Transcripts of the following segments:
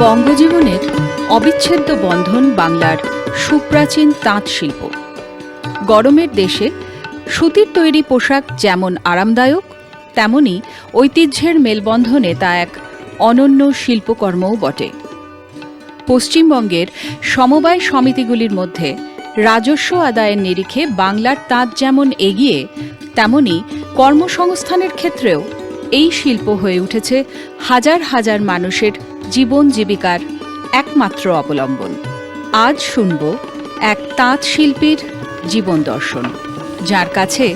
বঙ্গজীবনের অবিচ্ছেদ্য বন্ধন বাংলার সুপ্রাচীন তাঁত শিল্প। গরমের দেশে সুতির তৈরি পোশাক যেমন আরামদায়ক, তেমনি ঐতিহ্যের মেলবন্ধনে তা এক অনন্য শিল্পকর্মও বটে। পশ্চিমবঙ্গের সমবায় সমিতিগুলির মধ্যে রাজস্ব আদায়ের নিরিখে বাংলার তাঁত যেমন এগিয়ে, তেমনি কর্মসংস্থানের ক্ষেত্রেও এই শিল্প হয়ে উঠেছে হাজার হাজার মানুষের জীবন জীবিকার একমাত্র অবলম্বন। আজ শুনব এক তাঁত শিল্পীর জীবন দর্শন, যার কাছে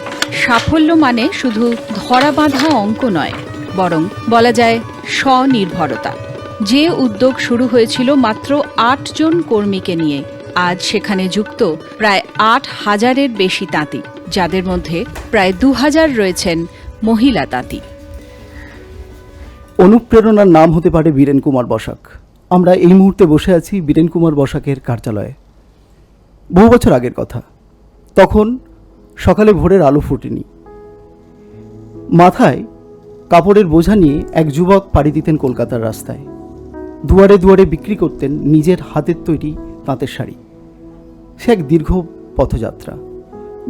সাফল্য মানে শুধু ধরা বাঁধা অঙ্ক নয়, বরং বলা যায় স্বনির্ভরতা। যে উদ্যোগ শুরু হয়েছিল মাত্র ৮ জন কর্মীকে নিয়ে, আজ সেখানে যুক্ত প্রায় ৮,০০০-এর বেশি তাঁতি, যাদের মধ্যে প্রায় ২,০০০ রয়েছেন মহিলা তাঁতি। অনুপ্রেরণার নাম হতে পারে বীরেন কুমার বসাক। আমরা এই মুহূর্তে বসে আছি বীরেন কুমার বসাকের কার্যালয়ে। বহু বছর আগের কথা, তখন সকালে ভোরের আলো ফোটেনি। মাথায় কাপড়ের বোঝা নিয়ে এক যুবক পাড়ি দিতেন কলকাতার রাস্তায়। দুয়ারে দুয়ারে বিক্রি করতেন নিজের হাতের তৈরি তাঁতের শাড়ি। সে এক দীর্ঘ পথযাত্রা।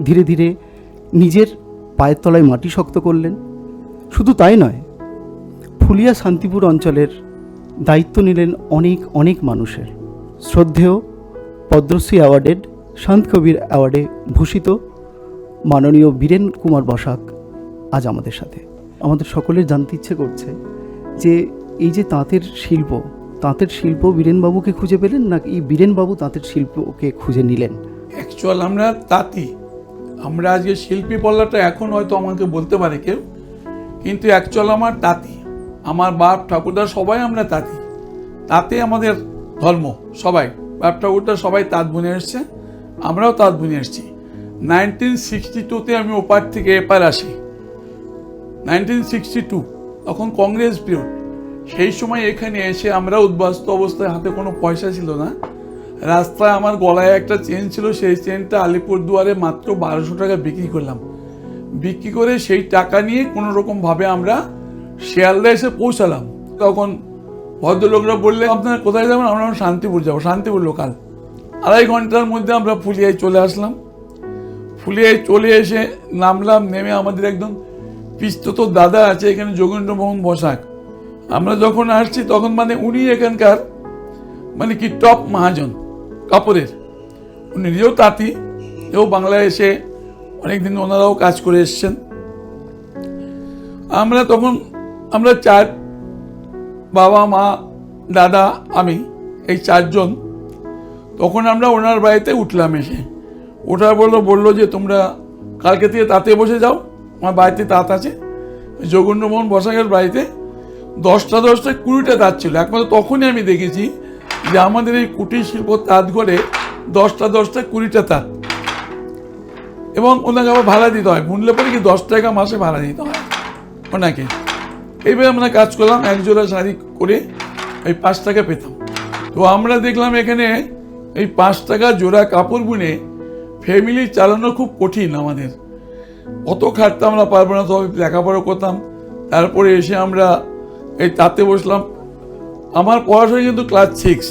ধীরে ধীরে নিজের পায়ের তলায় মাটি শক্ত করলেন। শুধু তাই নয়, ফুলিয়া শান্তিপুর অঞ্চলের দায়িত্ব নিলেন অনেক অনেক মানুষের। শ্রদ্ধেয় পদ্মশ্রী অ্যাওয়ার্ডেড, সন্ত কবির অ্যাওয়ার্ডে ভূষিত মাননীয় বীরেন কুমার বসাক আজ আমাদের সাথে। আমাদের সকলের জানতে ইচ্ছে করছে যে এই যে তাঁতের শিল্প বীরেনবাবুকে খুঁজে পেলেন, নাকি বীরেনবাবু তাঁতের শিল্পকে খুঁজে নিলেন? অ্যাকচুয়াল আমরা তাঁতি, আমরা আজকে শিল্পী বলাটা এখন হয়তো আমাকে বলতে পারে কেউ, কিন্তু অ্যাকচুয়াল আমার তাঁতি। আমার বাপ ঠাকুরদা সবাই আমরা তাঁতি। তাতে আমাদের ধর্ম, সবাই বাপ ঠাকুরদা সবাই তাঁত বুনে এসছে, আমরাও তাঁত বুনে এসছি। 1962-তে আমি ওপার থেকে এপার আসি। 1962 তখন কংগ্রেস পিরিয়ড। সেই সময় এখানে এসে আমরা উদ্বাস্ত অবস্থায়, হাতে কোনো পয়সা ছিল না। রাস্তায় আমার গলায় একটা চেন ছিল, সেই চেনটা আলিপুরদুয়ারে মাত্র 1200 টাকা বিক্রি করলাম। বিক্রি করে সেই টাকা নিয়ে কোনো রকমভাবে আমরা শিয়ালদা এসে পৌঁছালাম। তখন ভদ্রলোকরা বললে, আপনারা কোথায় যাবেন? আমরা শান্তিপুর যাবো, শান্তিপুর লোকাল। 2.5 ঘন্টার মধ্যে আমরা ফুলিয়ায় চলে আসলাম। ফুলিয়ায় চলে এসে নামলাম। নেমে আমাদের একদম পিস্তত দাদা আছে এখানে, যোগেন্দ্রমোহন বসাক। আমরা যখন আসছি তখন উনি এখানকার কি টপ মহাজন কাপড়ের। উনি নিজেও তাঁতি, এও বাংলায় এসে অনেকদিন ওনারাও কাজ করে এসছেন। আমরা 4, বাবা, মা, দাদা, আমি, এই 4 জন। তখন আমরা ওনার বাড়িতে উঠলাম। এসে ওঠার বললো যে তোমরা কালকে থেকে তাঁতে বসে যাও, আমার বাড়িতে তাঁত আছে। যোগেন্দ্রমোহন বসাকের বাড়িতে 10টা 20টা তাঁত ছিল। একমাত্র তখনই আমি দেখেছি যে আমাদের এই কুটির শিল্প তাঁত ঘরে 10টা 20টা তাঁত, এবং ওনাকে আবার ভাড়া দিতে হয়। বুনলে পরে কি 10 টাকা মাসে ভাড়া দিতে হয় ওনাকে। এইভাবে আমরা কাজ করলাম। 1 জোড়া শাড়ি করে এই 5 টাকা পেতাম। তো আমরা দেখলাম এখানে এই 5 টাকা জোড়া কাপড় বুনে ফ্যামিলি চালানো খুব কঠিন। আমাদের অত খাটতে আমরা পারবো না, তবে লেখাপড়া করতাম। তারপরে এসে আমরা এই তাঁতে বসলাম। আমার পড়াশোনা কিন্তু ক্লাস 6।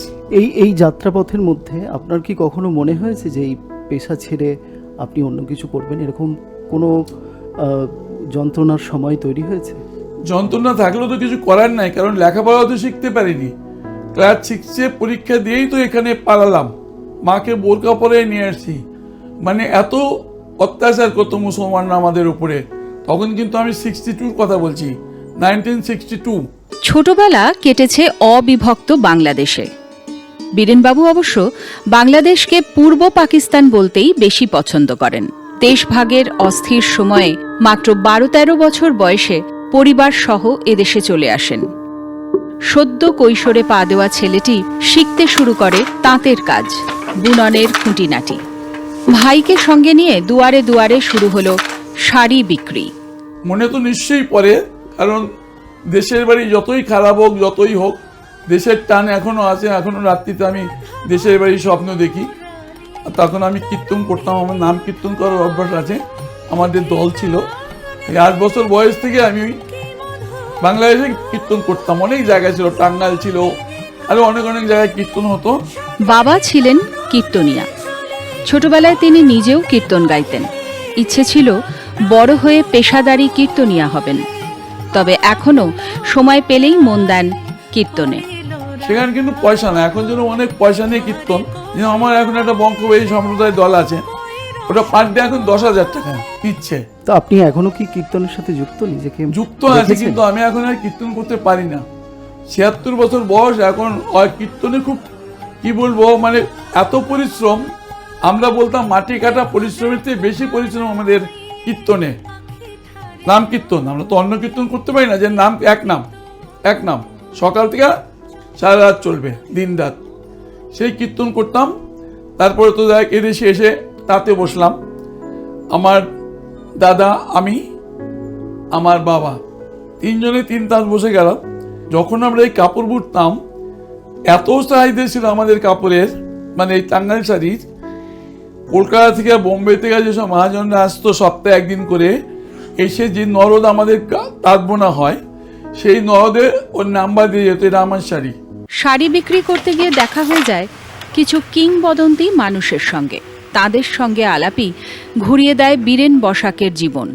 এই যাত্রাপথের মধ্যে আপনার কি কখনো মনে হয়েছে যে এই পেশা ছেড়ে আপনি অন্য কিছু করবেন? এরকম কোনো যন্ত্রণার সময় তৈরি হয়েছে? যন্ত্রণা থাকলেও তো কিছু করার নাই, কারণ লেখাপড়া তো শিখতে পারিনি। ক্লাস 6-এ পরীক্ষা দিয়েই তো এখানে পালালাম। মাকে বোরকা পরে নিয়ে আসছি। এত অত্যাচার করতো মুসলমানরা আমাদের উপরে। তখন কিন্তু আমি 62-র কথা বলছি, 1962। ছোটবেলা কেটেছে অবিভক্ত বাংলাদেশে। বীরেনবাবু অবশ্য বাংলাদেশকে পূর্ব পাকিস্তান বলতেই বেশি পছন্দ করেন। দেশভাগের অস্থির সময়ে মাত্র 12-13 বছর বয়সে পরিবার সহ এদেশে চলে আসেন। সদ্য কৈশোরে পা দেওয়া ছেলেটি শিখতে শুরু করে তাঁতের কাজ, বুননের খুঁটিনাটি। ভাইকে সঙ্গে নিয়ে দুয়ারে দুয়ারে শুরু হলো শাড়ি বিক্রি। মনে তো নিশ্চয়ই পড়ে, কারণ দেশের বাড়ি যতই খারাপ হোক, যতই হোক, দেশের টান এখনো আছে। এখনো রাত্রিতে আমি দেশের বাড়ি স্বপ্ন দেখি। তখন আমি কীর্তন করতাম, আমার নাম কীর্তন করার অভ্যাস আছে। আমাদের দল ছিল। এই 8 বছর বয়স থেকে আমি বাংলাদেশে কীর্তন করতাম। অনেক জায়গায় ছিল, টাঙ্গাইল ছিল, আরো অনেক অনেক জায়গায় কীর্তন হতো। বাবা ছিলেন কীর্তনিয়া। ছোটবেলায় তিনি নিজেও কীর্তন গাইতেন। ইচ্ছে ছিল বড় হয়ে পেশাদারি কীর্তনিয়া হবেন, তবে এখনো সময় পেলেই মন দেন কীর্তনে। সেখানে কিন্তু পয়সা না, এখন যেন অনেক পয়সা নিয়ে কীর্তন। যেন আমার এখন একটা বঙ্কবেদী সম্প্রদায় দল আছে, ওটা পার ডে এখন 10,000 টাকা নিচ্ছে। তো আপনি এখনো কি কীর্তনের সাথে যুক্ত? নিজেকে যুক্ত আছে, কিন্তু আমি এখন আর কীর্তন করতে পারি না। 76 বছর বয়স, এখন কীর্তনে খুব কি বলবো, মানে এত পরিশ্রম। আমরা বলতাম মাটি কাটা পরিশ্রমের চেয়ে বেশি পরিশ্রম আমাদের কীর্তনে। নাম কীর্তন, আমরা তো অন্য কীর্তন করতে পারি না, যে নাম এক নাম সকাল থেকে সারা রাত চলবে, দিন রাত সেই কীর্তন করতাম। তারপরে তো দেখ এদেশে এসে তাতে বসলাম। আমার দাদা, আমি, আমার বাবা, তিনজনে 3 তাস বসে গেলাম। যখন আমরা এই কাপড় বুনতাম, এত চাহিদা ছিল আমাদের কাপড়ের, মানে এই টাঙ্গাইল শাড়ির। কলকাতা থেকে, বোম্বে থেকে যেসব মহাজনরা আসতো সপ্তাহে একদিন করে, এসে যে নরদ আমাদের তাঁত বোনা হয়, সেই নরদে ওর নাম্বার দিয়ে যেত, এটা আমার শাড়ি। শাড়ি বিক্রি করতে গিয়ে দেখা হয়ে যায় কিছু কিংবদন্তি মানুষের সঙ্গে। তাদের সঙ্গে আলাপি ঘুরিয়ে দেয় বীরেন বসাকের জীবন।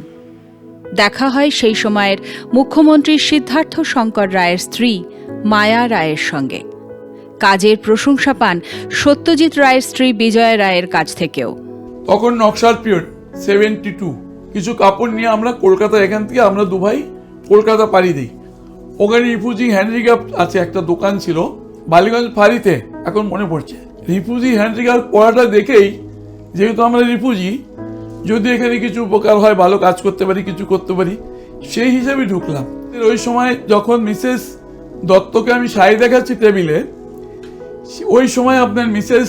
দেখা হয় সেই সময়ের মুখ্যমন্ত্রী সিদ্ধার্থ শঙ্কর রায়ের স্ত্রী মায়া রায়ের সঙ্গে। কাজের প্রশংসা পান সত্যজিৎ রায়ের স্ত্রী বিজয়া রায়ের কাছ থেকেও। তখন নকশাল পিরিয়ড 72। কিছু কাপড় নিয়ে আমরা কলকাতা, এখান থেকে আমরা 2 ভাই কলকাতা পাড়ি দিই। ওখানে রিফিউজি হ্যান্ডিক্রাফট আছে একটা দোকান ছিল বালিগঞ্জ ফাঁড়িতে, এখন মনে পড়ছে। রিফিউজি হ্যান্ডিক্রাফট পড়াটা দেখেই, যেহেতু আমরা রিফিউজি, যদি এখানে কিছু উপকার হয়, ভালো কাজ করতে পারি, কিছু করতে পারি, সেই হিসাবে ঢুকলাম। ওই সময় যখন মিসেস দত্তকে আমি শাড়ি দেখাচ্ছি টেবিলে, ওই সময় আপনার মিসেস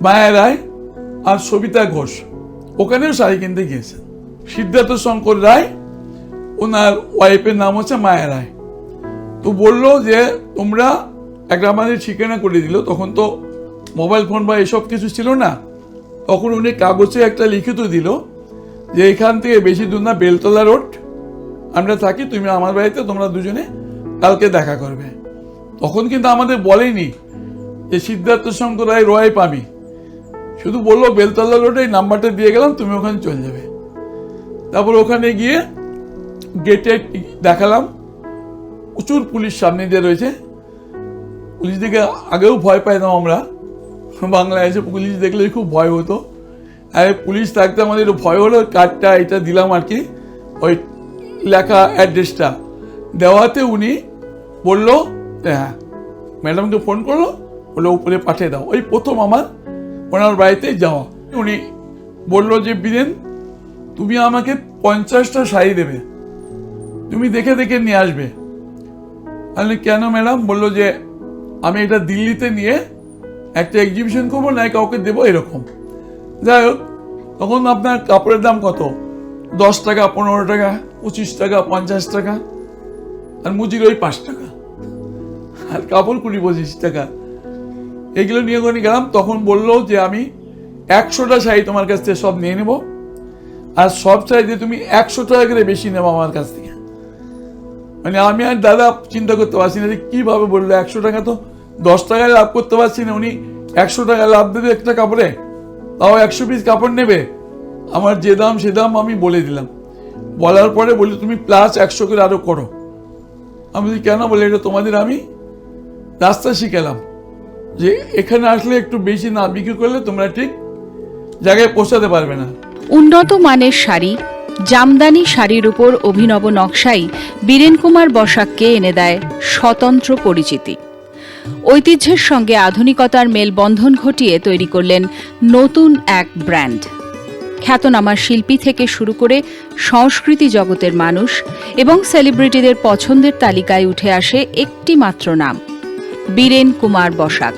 মায়া রায় আর সবিতা ঘোষ ওখানেও শাড়ি কিনতে গিয়েছেন। সিদ্ধার্থ শঙ্কর রায়, ওনার ওয়াইফের নাম হচ্ছে মায়া রায়। তো বললো যে তোমরা একটা আমাদের ঠিকানা করে দিল। তখন তো মোবাইল ফোন বা এসব কিছু ছিল না। তখন উনি কাগজে একটা লিখিত দিল যে এখান থেকে বেশি দূর না, বেলতলা রোড আমরা থাকি, তুমি আমার বাড়িতে তোমরা দুজনে কালকে দেখা করবে। তখন কিন্তু আমাদের বলেনি যে সিদ্ধার্থ শঙ্কর রায় ওয়াইফ আমি, শুধু বললো বেলতলা রোডে এই নাম্বারটা দিয়ে গেলাম, তুমি ওখানে চলে যাবে। তারপর ওখানে গিয়ে গেটে দেখালাম, প্রচুর পুলিশ সামনে দিয়ে রয়েছে। পুলিশ দেখে আগেও ভয় পাইতাম আমরা, বাংলায় এসে পুলিশ দেখলে খুব ভয় হতো। আর পুলিশ থাকতে আমাদের ভয় হলো, কার্ডটা এটা দিলাম আর কি, ওই লেখা অ্যাড্রেসটা দেওয়াতে উনি বললো হ্যাঁ, ম্যাডামকে ফোন করলো, বললো উপরে পাঠিয়ে দাও। ওই প্রথম আমার ওনার বাড়িতে যাওয়া। উনি বললো যে বীরেন, তুমি আমাকে 50টা শাড়ি দেবে, তুমি দেখে দেখে নিয়ে আসবে। আমি কেন ম্যাডাম? বললো যে আমি এটা দিল্লিতে নিয়ে একটা এক্সিবিশন করবো, না কাউকে দেবো এরকম। যাই হোক, তখন আপনার কাপড়ের দাম কত? 10 টাকা, 15 টাকা, 25 টাকা, 50 টাকা, আর মুজির ওই 5 টাকা, আর কাপড় 20-25 টাকা। এগুলো নিয়ে ওখানে গেলাম। তখন বললো যে আমি 100টা শাড়ি তোমার কাছ থেকে সব নিয়ে নেবো, আর সব চাইতে তুমি 100 টাকা করে বেশি নেবো আমার কাছ থেকে। মানে আমি আর দাদা চিন্তা করতে পারছি না যে কীভাবে বললো 100 টাকা, তো 10 টাকায় লাভ করতে পারছি না, উনি 100 টাকা লাভ দেবে একটা কাপড়ে, তাও 100 পিস কাপড় নেবে। আমার যে দাম সে দাম আমি বলে দিলাম। বলার পরে বলি তুমি প্লাস 100 করে আরো করো। আমি বলি কেন? বলে এটা তোমাদের আমি রাস্তা শিখালাম, যে এখানে আসলে একটু বেশি না বিক্রি করলে তোমরা ঠিক জায়গায় পৌঁছাতে পারবে না। উন্নত মানের শাড়ি, জামদানি শাড়ির উপর অভিনব নকশাই বীরেন কুমার বসাককে এনে দেয় স্বতন্ত্র পরিচিতি। ঐতিহ্যের সঙ্গে আধুনিকতার মেলবন্ধন ঘটিয়ে তৈরি করলেন নতুন এক ব্র্যান্ড। খ্যাতনামা শিল্পী থেকে শুরু করে সংস্কৃতি জগতের মানুষ এবং সেলিব্রিটিদের পছন্দের তালিকায় উঠে আসে একটি মাত্র নাম, বীরেন কুমার বসাক।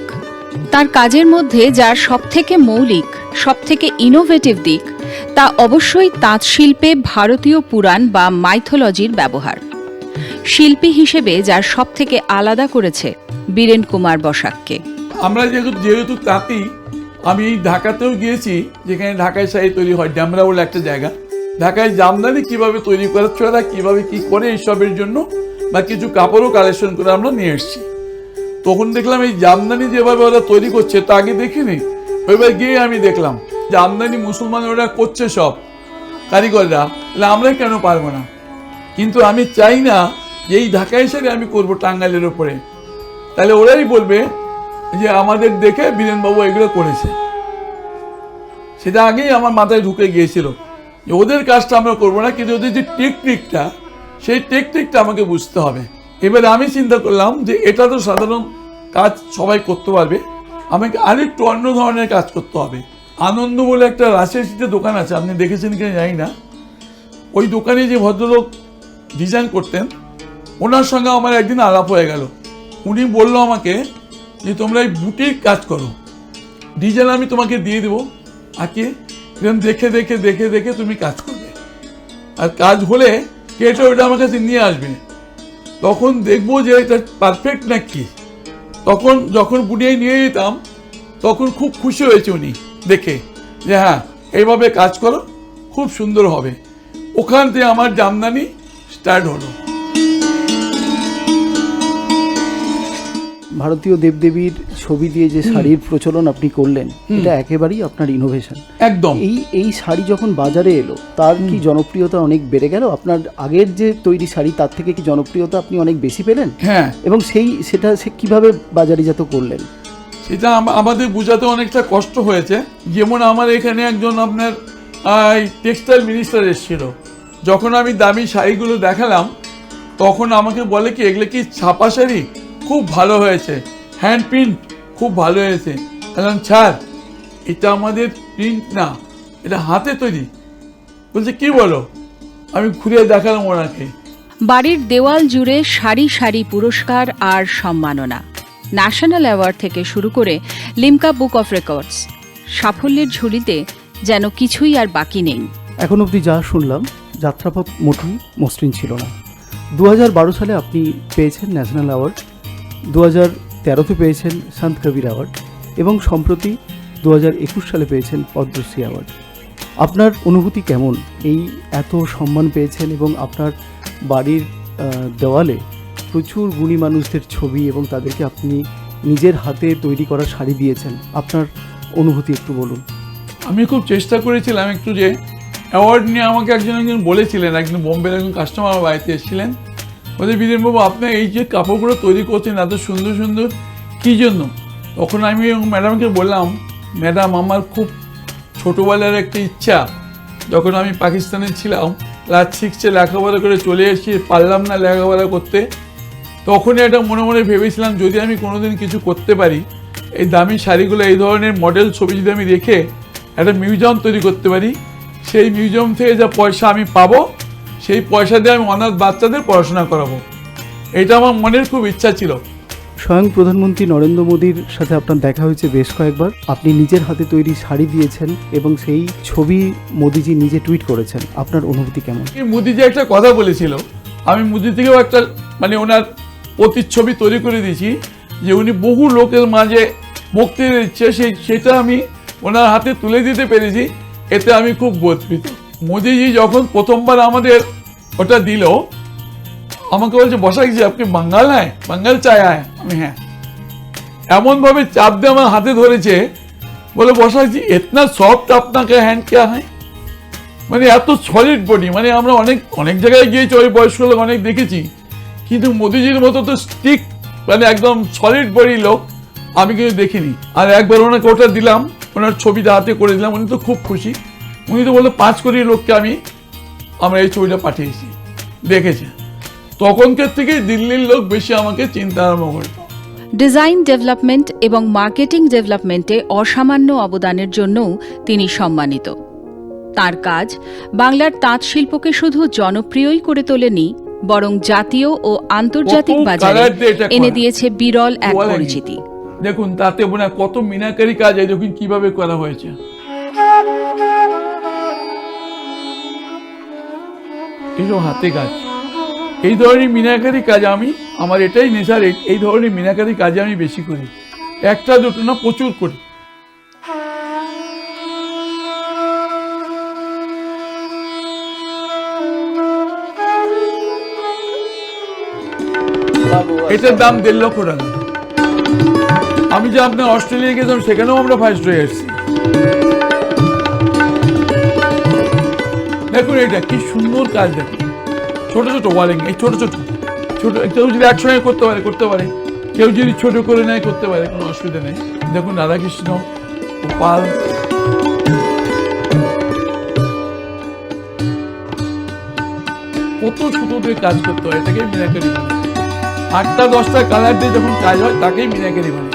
তার কাজের মধ্যে যার সবথেকে মৌলিক, সবথেকে ইনোভেটিভ দিক, তা অবশ্যই তাঁত শিল্পে ভারতীয় পুরাণ বা মাইথোলজির ব্যবহার। শিল্পী হিসেবে যার সবথেকে আলাদা করেছে বীরেন কুমার বসাককে। আমরা যেহেতু তাঁতি, আমি ঢাকাতেও গিয়েছি, যেখানে ঢাকায় শাড়ি তৈরি হয়, ড্যামরা বলে একটা জায়গা। ঢাকায় জামদানি কিভাবে তৈরি করে, ছোটরা কিভাবে কি করে এইসবের জন্য, বা কিছু কাপড়ও কালেকশন করে আমরা নিয়ে এসেছি। তখন দেখলাম এই জামদানি যেভাবে ওরা তৈরি করছে তা আগে দেখিনি। ওইবার গিয়ে আমি দেখলাম জামদানি মুসলমান ওরা করছে সব কারিগররা, তাহলে আমরা কেন পারবো না? কিন্তু আমি চাই না যে এই ঢাকাই শাড়ি আমি করবো টাঙ্গাইলের ওপরে, তাহলে ওরাই বলবে যে আমাদের দেখে বীরেনবাবু এগুলো করেছে। সেটা আগেই আমার মাথায় ঢুকে গিয়েছিল যে ওদের কাজটা আমরা করবো না, কিন্তু ওদের যে টেকনিকটা, সেই টেকনিকটা আমাকে বুঝতে হবে। এবার আমি চিন্তা করলাম যে এটা তো সাধারণ কাজ সবাই করতে পারবে, আমাকে আরেকটু অন্য ধরনের কাজ করতে হবে। আনন্দ বলে একটা রাজশাহীতে দোকান আছে, আপনি দেখেছেন কিনা জানি না। ওই দোকানে যে ভদ্রলোক ডিজাইন করতেন, ওনার সঙ্গে আমার একদিন আলাপ হয়ে গেল। উনি বললো আমাকে যে তোমরা এই বুটিক কাজ করো, ডিজাইন আমি তোমাকে দিয়ে দেবো, আঁকিয়ে দেখে দেখে দেখে দেখে তুমি কাজ করবে, আর কাজ হলে কেটে ওটা আমার কাছে নিয়ে আসবে, তখন দেখবো যে এটা পারফেক্ট নাকি। তখন যখন বুটিয়ে নিয়ে যেতাম তখন খুব খুশি হয়েছে উনি দেখে যে হ্যাঁ এইভাবে কাজ করো, খুব সুন্দর হবে। ওখান থেকে আমার জামদানি স্টার্ট হলো। ভারতীয় দেবদেবীর ছবি দিয়ে যে শাড়ির প্রচলন আপনি করলেন, এটা একেবারেই আপনার ইনোভেশন। একদম। এই শাড়ি যখন বাজারে এলো, তার কি জনপ্রিয়তা অনেক বেড়ে গেল? আপনার আগের যে তৈরি শাড়ি তার থেকে কি জনপ্রিয়তা আপনি অনেক বেশি পেলেন? হ্যাঁ। এবং সেটা কিভাবে বাজারিজাত করলেন? সেটা আমাদের বোঝাতে অনেকটা কষ্ট হয়েছে। যেমন আমার এখানে একজন আপনার টেক্সটাইল মিনিস্টার এসেছিল, যখন আমি দামি শাড়িগুলো দেখালাম তখন আমাকে বলে কি এগুলো কি ছাপা শাড়ি, খুব ভালো হয়েছে, হ্যান্ড প্রিন্ট খুব ভালো হয়েছে। বললাম ছাড়, এটা আমাদের প্রিন্ট না, এটা হাতে তৈরি। বলছে কি বলো? আমি ঘুরে দেখালাম ওনাকে। বাড়ির দেওয়াল জুড়ে সারি সারি পুরস্কার আর সম্মাননা, ন্যাশনাল অ্যাওয়ার্ড থেকে শুরু করে লিমকা বুক অফ রেকর্ডস, সাফল্যের ঝুলিতে যেন কিছুই আর বাকি নেই। এখন অবধি যা শুনলাম, যাত্রাপথ মোটেই মসৃণ ছিল না। 2012 সালে আপনি পেয়েছেন ন্যাশনাল অ্যাওয়ার্ড, 2013-তে পেয়েছেন সন্ত কবির অ্যাওয়ার্ড, এবং সম্প্রতি 2021 সালে পেয়েছেন পদ্মশ্রী অ্যাওয়ার্ড। আপনার অনুভূতি কেমন? এই এত সম্মান পেয়েছেন এবং আপনার বাড়ির দেওয়ালে প্রচুর গুণী মানুষদের ছবি এবং তাদেরকে আপনি নিজের হাতে তৈরি করা শাড়ি দিয়েছেন, আপনার অনুভূতি একটু বলুন। আমি খুব চেষ্টা করেছিলাম একটু, যে অ্যাওয়ার্ড নিয়ে আমাকে একজন বলেছিলেন, একজন বোম্বের একজন কাস্টমার আমার বাড়িতে এসেছিলেন, বলছে বীরেনবাবু আপনি এই যে কাপড়গুলো তৈরি করছেন এত সুন্দর সুন্দর, কী জন্য? তখন আমি ম্যাডামকে বললাম, ম্যাডাম আমার খুব ছোটোবেলার একটা ইচ্ছা, যখন আমি পাকিস্তানে ছিলাম ক্লাস 6-এ লেখাপড়া করে চলে এসেছি, পারলাম না লেখাপড়া করতে, তখনই একটা মনে মনে ভেবেছিলাম যদি আমি কোনোদিন কিছু করতে পারি, এই দামি শাড়িগুলো এই ধরনের মডেল ছবি যদি আমি রেখে একটা মিউজিয়াম তৈরি করতে পারি, সেই মিউজিয়াম থেকে যা পয়সা আমি পাবো সেই পয়সা দিয়ে আমি অনাথ বাচ্চাদের পড়াশোনা করাবো। এটা আমার মনের খুব ইচ্ছা ছিল। স্বয়ং প্রধানমন্ত্রী নরেন্দ্র মোদীর সাথে আপনার দেখা হয়েছে বেশ কয়েকবার। আপনি নিজের হাতে তৈরি শাড়ি দিয়েছেন এবং সেই ছবি মোদিজি নিজে টুইট করেছেন, আপনার অনুভূতি কেমন? মোদিজি একটা কথা বলেছিল, আমি মোদি থেকেও একটা ওনার প্রতিচ্ছবি তৈরি করে দিয়েছি, যে উনি বহু লোকের মাঝে বক্তৃতা দিচ্ছে, সেটা আমি ওনার হাতে তুলে দিতে পেরেছি, এতে আমি খুব গর্বিত। মোদিজি যখন প্রথমবার আমাদের ওটা দিল, আমাকে বলছে বসাইছি আপনি বাঙ্গাল হ্যাঁ, বাঙ্গাল চায় আয়, আমি হ্যাঁ, এমনভাবে চাপ দিয়ে আমার হাতে ধরেছে, বলে বসাইছি এতনা সফট আপনাকে হ্যান্ড কে হয়, এত সলিড বডি। আমরা অনেক জায়গায় গিয়েছি, ওই বয়স্ক লোক অনেক দেখেছি, কিন্তু মোদিজির মতো তো স্টিক একদম সলিড বডি লোক আমি কিন্তু দেখিনি। আর একবার ওনাকে ওটা দিলাম, ওনার ছবিটা হাতে করে দিলাম, উনি তো খুব খুশি। উনি তো বললো 5 কোটি লোককে আমরা এই ছবিটা পাঠিয়েছি, দেখেছে। তখনকার থেকে দিল্লির লোক বেশি আমাকে চিন্তা আরম্ভ করত। ডিজাইন ডেভেলপমেন্ট এবং মার্কেটিং ডেভেলপমেন্টে অসামান্য অবদানের জন্যও তিনি সম্মানিত। তার কাজ বাংলার তাঁত শিল্পকে শুধু জনপ্রিয়ই করে তোলেনি, বরং জাতীয় ও আন্তর্জাতিক বাজারে এনে দিয়েছে বিরল এক পরিচিতি। দেখুন তাতে কত মিনাকারি কাজ, দেখুন কিভাবে করা হয়েছে। এইসব হাতে কাজ, এই ধরনের মিনাকারি কাজ আমার এটাই নেশার, এই ধরনের মিনাকারি কাজে আমি বেশি করি, একটা দুটো না, প্রচুর করি। এটার দাম 1.5 লক্ষ টাকা। আমি যে আপনার অস্ট্রেলিয়া গেছিলাম সেখানেও আমরা ফার্স্ট হয়ে এসেছি। দেখুন এটা কি সুন্দর কাজ, দেখুন ছোট ছোট ওয়ারিং, এই ছোট ছোট ছোট কেউ যদি একসঙ্গে করতে পারে, কেউ যদি ছোট করে নেয় করতে পারে, কোনো অসুবিধা নেই। দেখুন রাধাকৃষ্ণ, গোপাল, কত সুতো দিয়ে কাজ করতে হয়, এটাকে মিনাকারি বলে। 8টা-10টা কালার দিয়ে যখন কাজ হয় তাকেই মিনাকারি বলে।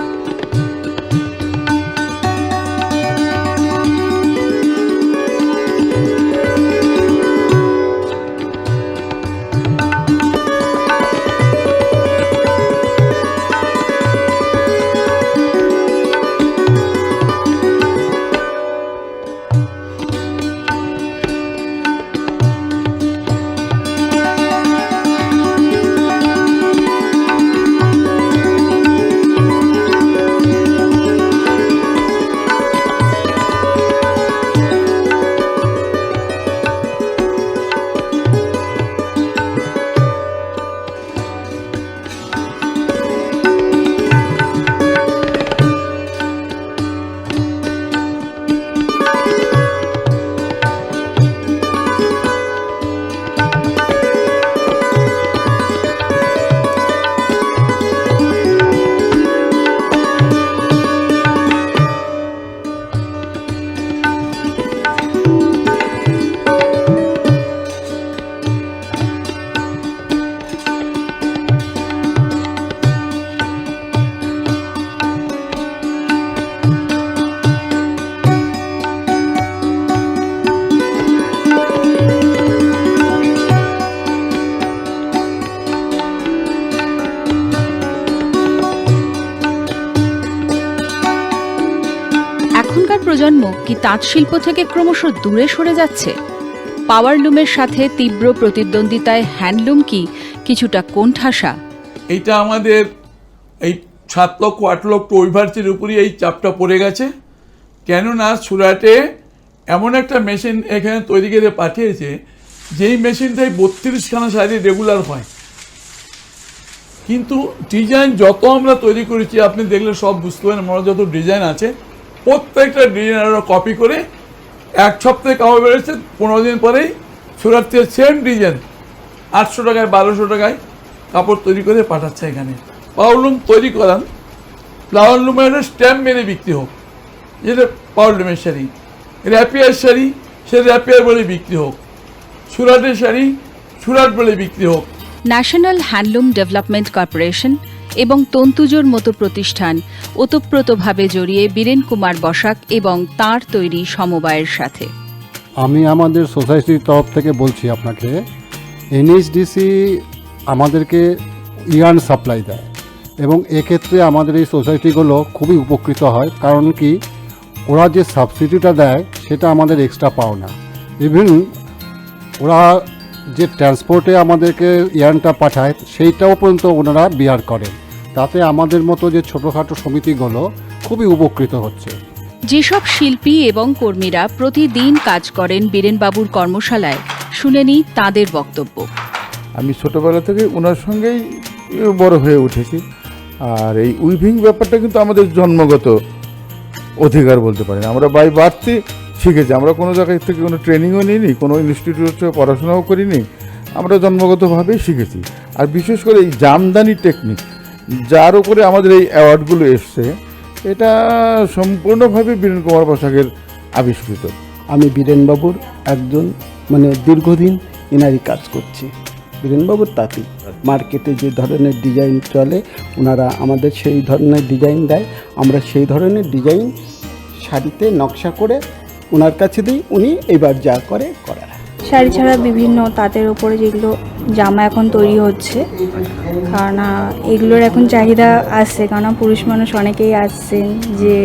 এখনকার প্রজন্ম কি তাঁত শিল্প থেকে ক্রমশ দূরে সরে যাচ্ছে? পাওয়ারলুমের সাথে তীব্র প্রতিদ্বন্দ্বিতায় হ্যান্ডলুম কি কিছুটা কোণঠাসা? এইটা আমাদের এই 7 লক্ষ 8 লক্ষ ওইভার্সির উপরই এই চাপটা পড়ে গেছে। কেননা সুরাটে এমন একটা মেশিন এখানে তৈরি করে পাঠিয়েছে, যেই মেশিনটাই 32খানা শাড়ি রেগুলার হয়। কিন্তু ডিজাইন যত আমরা তৈরি করেছি, আপনি দেখলে সব বুঝতে পারেন, আমার যত ডিজাইন আছে প্রত্যেকটা ডিজাইন আমরা কপি করে 1 সপ্তাহে কাপড় বেরোচ্ছে, 15 দিন পরেই সুরাট থেকে সেম ডিজাইন 800 টাকায় 1200 টাকায় কাপড় তৈরি করে পাঠাচ্ছে এখানে। পাওয়ারলুম তৈরি করান, পাওয়ারলুমের স্ট্যাম্প মেরে বিক্রি হোক, যেটা পাওয়ারলুমের শাড়ি। র্যাপিয়ার শাড়ি, সে র্যাপিয়ার বলে বিক্রি হোক। সুরাটের শাড়ি সুরাট বলে বিক্রি হোক। ন্যাশনাল হ্যান্ডলুম ডেভেলপমেন্ট কর্পোরেশন এবং তন্তুজোর মতো প্রতিষ্ঠান ওতপ্রোতভাবে জড়িয়ে বীরেন কুমার বসাক এবং তাঁর তৈরি সমবায়ের সাথে। আমি আমাদের সোসাইটির তরফ থেকে বলছি আপনাকে, এনএইচডিসি আমাদেরকে ইয়ার্ন সাপ্লাই দেয় এবং এক্ষেত্রে আমাদের এই সোসাইটিগুলো খুবই উপকৃত হয়। কারণ কি, ওরা যে সাবসিডিটা দেয় সেটা আমাদের এক্সট্রা পাও না। ইভেন ওরা যে ট্রান্সপোর্টে আমাদেরকে ইয়ার্নটা পাঠায় সেইটাও পর্যন্ত ওনারা বিয়ার করেন। তাতে আমাদের মতো যে ছোটোখাটো সমিতিগুলো খুবই উপকৃত হচ্ছে। যেসব শিল্পী এবং কর্মীরা প্রতিদিন কাজ করেন বীরেনবাবুর কর্মশালায়, শুনে নিই তাঁদের বক্তব্য। আমি ছোটোবেলা থেকে ওনার সঙ্গেই বড় হয়ে উঠেছি। আর এই উইভিং ব্যাপারটা কিন্তু আমাদের জন্মগত অধিকার বলতে পারেন। আমরা বাই বার্থই শিখেছি, আমরা কোনো জায়গায় থেকে কোনো ট্রেনিংও নিইনি, কোনো ইনস্টিটিউটে পড়াশোনাও করিনি, আমরা জন্মগতভাবেই শিখেছি। আর বিশেষ করে এই জামদানি টেকনিক, যার উপরে আমাদের এই অ্যাওয়ার্ডগুলো এসছে, এটা সম্পূর্ণভাবে বীরেন কুমার বসাকের আবিষ্কৃত। আমি বীরেনবাবুর একজন দীর্ঘদিন এনারই কাজ করছি। বীরেনবাবুর তাঁতি মার্কেটে যে ধরনের ডিজাইন চলে, ওনারা আমাদের সেই ধরনের ডিজাইন দেয়, আমরা সেই ধরনের ডিজাইন শাড়িতে নকশা করে ওনার কাছে দিই, উনি এবার যা করে করার। শাড়ি ছাড়া বিভিন্ন তাঁতের ওপরে যেগুলো জামা এখন তৈরি হচ্ছে, কারণ এগুলোর এখন চাহিদা আসছে। কারণ পুরুষ মানুষ অনেকেই আসছেন যে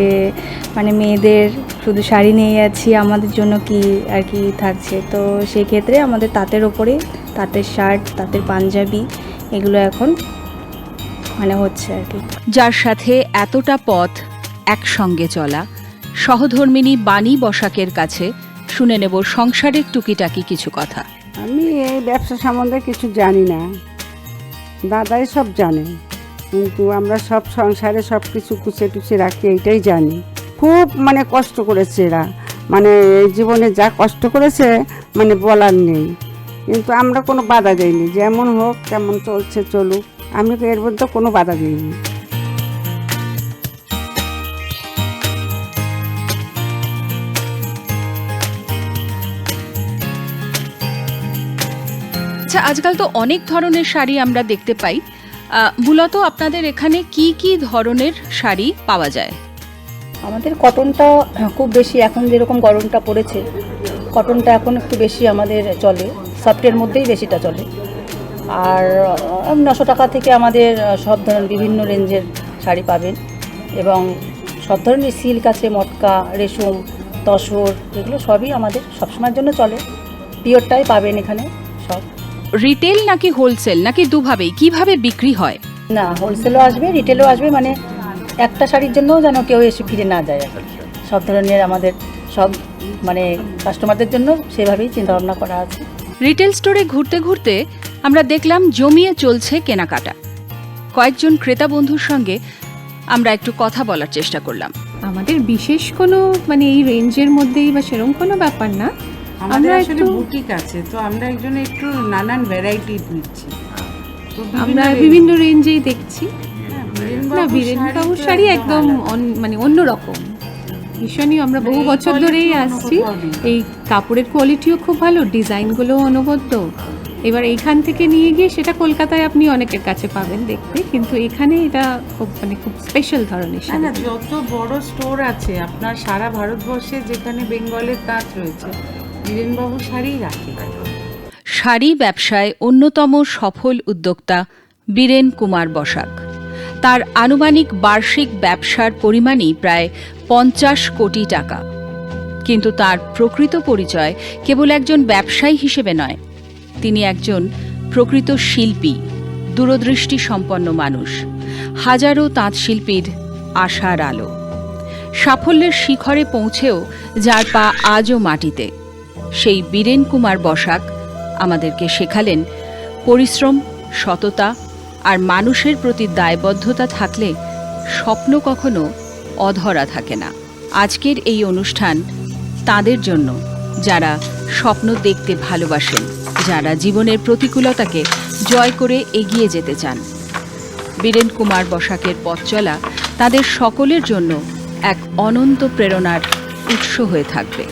মেয়েদের শুধু শাড়ি নিয়ে যাচ্ছি, আমাদের জন্য কি আর কি থাকছে। তো সেই ক্ষেত্রে আমাদের তাঁতের ওপরে তাঁতের শার্ট, তাঁতের পাঞ্জাবি এগুলো এখন হচ্ছে আর কি। যার সাথে এতটা পথ একসঙ্গে চলা সহধর্মিণী বাণী বসাকের কাছে শুনে নেব সংসারের টুকিটাকি কিছু কথা। আমি এই ব্যবসা সম্বন্ধে কিছু জানি না, দাদাই সব জানে। কিন্তু আমরা সব সংসারে সব কিছু গুছিয়ে টুছিয়ে রাখি, এইটাই জানি। খুব মানে কষ্ট করেছে এরা, মানে এই জীবনে যা কষ্ট করেছে মানে বলার নেই। কিন্তু আমরা কোনো বাধা দিইনি, যেমন হোক তেমন চলছে চলুক, আমি এর মধ্যে কোনো বাধা দিইনি। আচ্ছা, আজকাল তো অনেক ধরনের শাড়ি আমরা দেখতে পাই। মূলত আপনাদের এখানে কি কি ধরনের শাড়ি পাওয়া যায়? আমাদের কটনটা খুব বেশি, এখন যেরকম গরমটা পড়েছে কটনটা এখন একটু বেশি আমাদের চলে, সফটের মধ্যেই বেশিটা চলে। আর 900 টাকা থেকে আমাদের সব ধরনের বিভিন্ন রেঞ্জের শাড়ি পাবেন, এবং সব ধরনের সিল্ক আছে, মটকা, রেশম, তসর, এগুলো সবই আমাদের সবসময়ের জন্য চলে। পিওরটাই পাবেন এখানে সব। রিটেল নাকি হোলসেল নাকি দুভাবেই, কিভাবে বিক্রি হয়? না, হোলসেলও আসবে, রিটেলও আসবে, মানে একটা শাড়ির জন্য যেন কেউ এসে ফিরে না যায়। এখন সব ধরনের আমাদের সব মানে কাস্টমারদের জন্য সেভাবেই চিন্তাভাবনা করা আছে। রিটেল স্টোরে ঘুরতে ঘুরতে আমরা দেখলাম জমিয়ে চলছে কেনাকাটা। কয়েকজন ক্রেতা বন্ধুর সঙ্গে আমরা একটু কথা বলার চেষ্টা করলাম। আমাদের বিশেষ কোনো মানে এই রেঞ্জের মধ্যেই বা সেরকম কোনো ব্যাপার না। আমাদের আমরা আসলে একটু বুটিক আছে, তো আমরা একজন একটু নানান ভ্যারাইটি নিচ্ছি, তো আমরা বিভিন্ন রেঞ্জেই দেখছি। না, বীরেনবাবুর শাড়ি একদম মানে অন্যরকম, ভীষণই আমরা বহু বছর ধরেই আসছি। এই কাপড়ের কোয়ালিটিও খুব ভালো, ডিজাইনগুলোও অনবদ্য। এবার এইখান থেকে নিয়ে গিয়ে সেটা কলকাতায় আপনি অনেকের কাছে পাবেন দেখতে, কিন্তু এখানে এটা খুব মানে খুব স্পেশাল ধরনের না শাড়ি। না, যত বড় স্টোর আছে আপনার সারা ভারতবর্ষে, যেখানে বেঙ্গলের তাঁত রয়েছে, বীরেনবাবু শাড়ি রাখে। শাড়ি ব্যবসায় অন্যতম সফল উদ্যোক্তা বীরেন কুমার বসাক। তার আনুমানিক বার্ষিক ব্যবসার পরিমাণই প্রায় 50 কোটি টাকা। কিন্তু তার প্রকৃত পরিচয় কেবল একজন ব্যবসায়ী হিসেবে নয়, তিনি একজন প্রকৃত শিল্পী, দূরদৃষ্টি সম্পন্ন মানুষ, হাজারো তাঁতশিল্পীর আশার আলো। সাফল্যের শিখরে পৌঁছেও যার পা আজও মাটিতে, সেই বীরেন কুমার বসাক আমাদেরকে শেখালেন পরিশ্রম, সততা আর মানুষের প্রতি দায়বদ্ধতা থাকলে স্বপ্ন কখনো অধরা থাকে না। আজকের এই অনুষ্ঠান তাদের জন্য, যারা স্বপ্ন দেখতে ভালোবাসেন, যারা জীবনের প্রতিকূলতাকে জয় করে এগিয়ে যেতে চান। বীরেন কুমার বসাকের পথ চলা তাদের সকলের জন্য এক অনন্ত প্রেরণার উৎস হয়ে থাকবে।